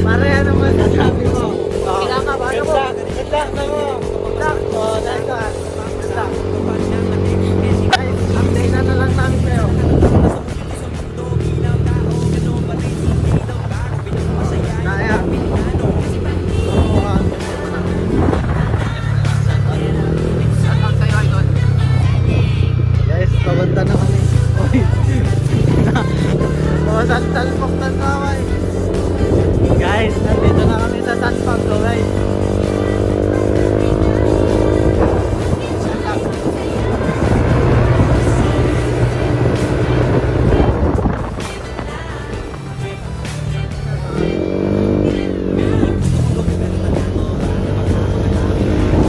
Para yan ang masasabi mo. Kinakabahan mo. Good luck na mo. Good luck. O, dahil ka. Good luck. Guys, update na lang namin kayo. Naya. Guys, pabanda na kami. Uy. Salpok na kaway. Guys, nandito na kami sa San Pablo, guys.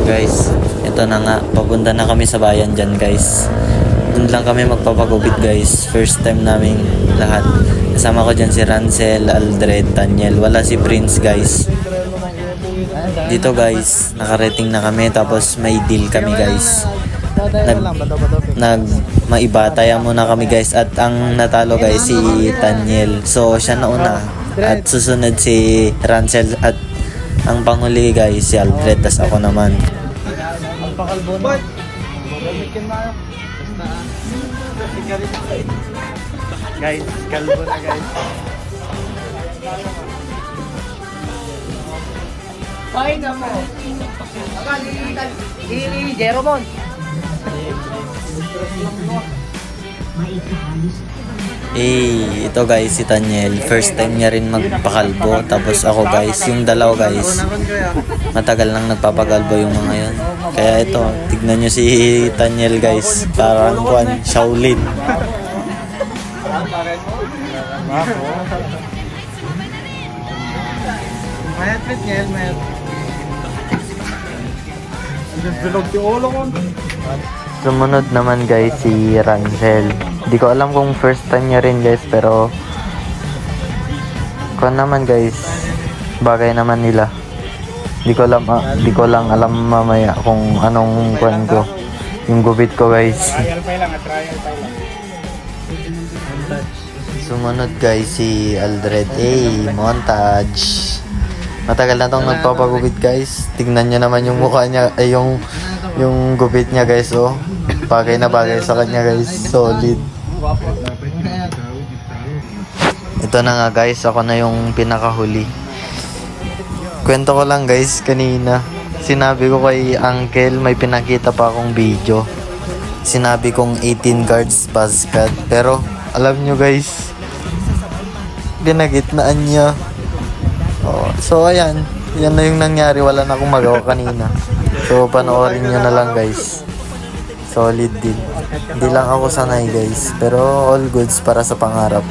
Guys, ito na nga, papunta na kami sa bayan dyan guys. Doon lang kami magpapagupit guys. First time namin lahat. Kasama ko dyan si Rancel, Aldred, Tanyel. Wala si Prince guys. Dito guys, nakarating na kami. Tapos may deal kami guys. Maibataya muna kami guys. At ang natalo guys si Tanyel. So siya nauna. At susunod si Rancel. At ang panghuli guys si Aldred. Tas ako naman. Ang pakalbo na. Guys, kalbo na guys. Ay na mo. Di Jeromon. Ito guys si Tanyel. First time niya rin magpakalbo. Tapos ako guys, yung dalaw guys. Matagal nang nagpapakalbo yung mga yun. Kaya ito, tignan nyo si Tanyel guys. Parang kuwan, Shaolin. Mayat fit niya, mayat. Bilog yung ulo ko. Sumunod naman guys si Rancel. Di ko alam kung first time niya rin guys, pero kung naman guys, bagay naman nila. Di ko lang alam mamaya kung anong kuwan ko. Yung gupit ko guys. Trial pa lang. Sumunod guys si Aldred. Montage. Matagal na tong nagpapagupit guys. Tignan nyo naman yung mukha niya, yung gupit niya guys, oh. Bagay na bagay sa kanya guys. Solid. Ito na nga guys, ako na yung pinakahuli. Kwento ko lang guys, kanina sinabi ko kay Uncle, may pinakita pa akong video. Sinabi kong 18 guards basket. Pero alam nyo guys, ginagitnaan niya. So ayan, yan na yung nangyari. Wala na akong magawa kanina. So panoorin nyo na lang guys. Solid din. Hindi lang ako sanay guys, pero all goods para sa pangarap.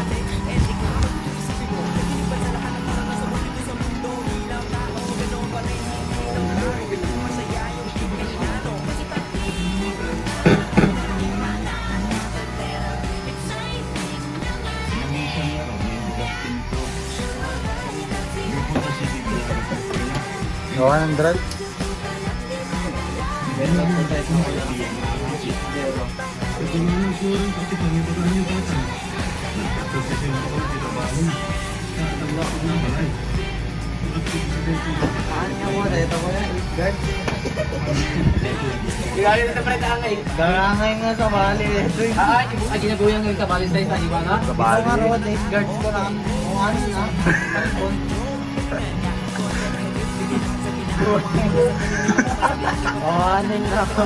Gawa ng drug. Gagangay nga sa bali. Ginaguyang yung kabali sa isa, di ba nga? Kabali. Ikaw nga road guards ko lang. Kung ano na. Ano na ako.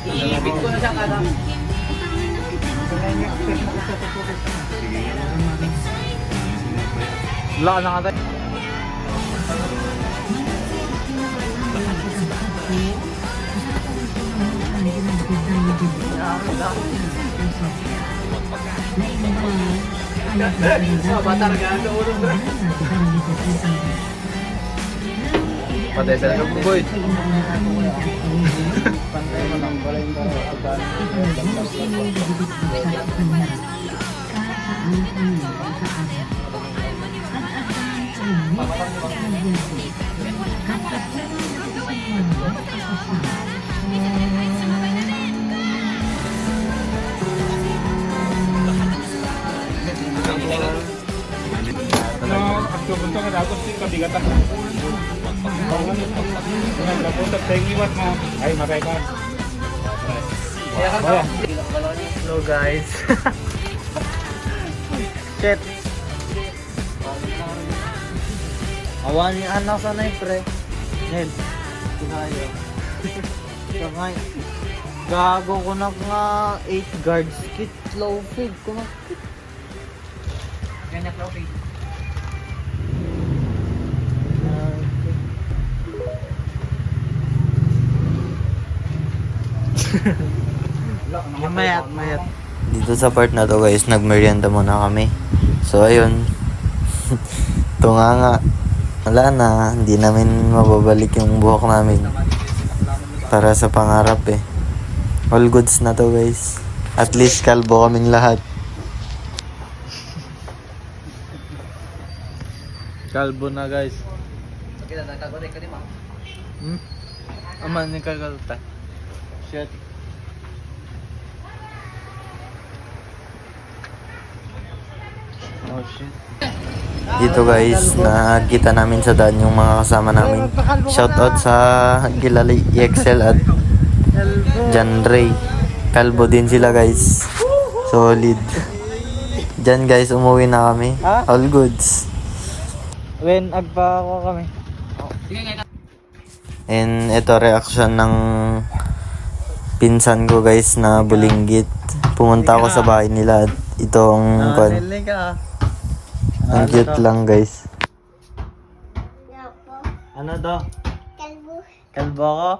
Iibig ko na siya kada. Wala ka na nga tayo. Patay sa loob mo, boy. Pantay mo lang pala yung punta ka dapat sih kabigatan. Naglapunta sa iwas mo. Ay, matay ka. Kaya ka Ayan. Hello guys. Shit. Awan niya anak sa na pre. Nel. Kinayo. Kamay. Gago ko na nga 8 guards kit low feed ko na. Ganyan ka, okay. Yung mayat. Dito sa part na to guys, nagmerienda muna kami. So ayun. Tunga nga. Wala na, hindi namin mababalik yung buhok namin. Para sa pangarap eh. All goods na to guys. At least kalbo kaming lahat. Kalbo na guys. Okay, nagkakaroon ka din, ma. Aman yung kagalta. Shit. Oh shit. Dito guys, nakita namin sa daan yung mga kasama namin. Shoutout sa Gilali EXL at John Ray. Kalbo din sila guys. Solid. Diyan guys, umuwi na kami. Ha? All goods. When agpa ako kami. Sige, ngayon. And ito reaction ng pinsan ko guys na bulinggit. Pumunta ako sa bahay nila at itong Narinig ka. ang cute lang guys. Ano to? Kalbo. Kalbo ko?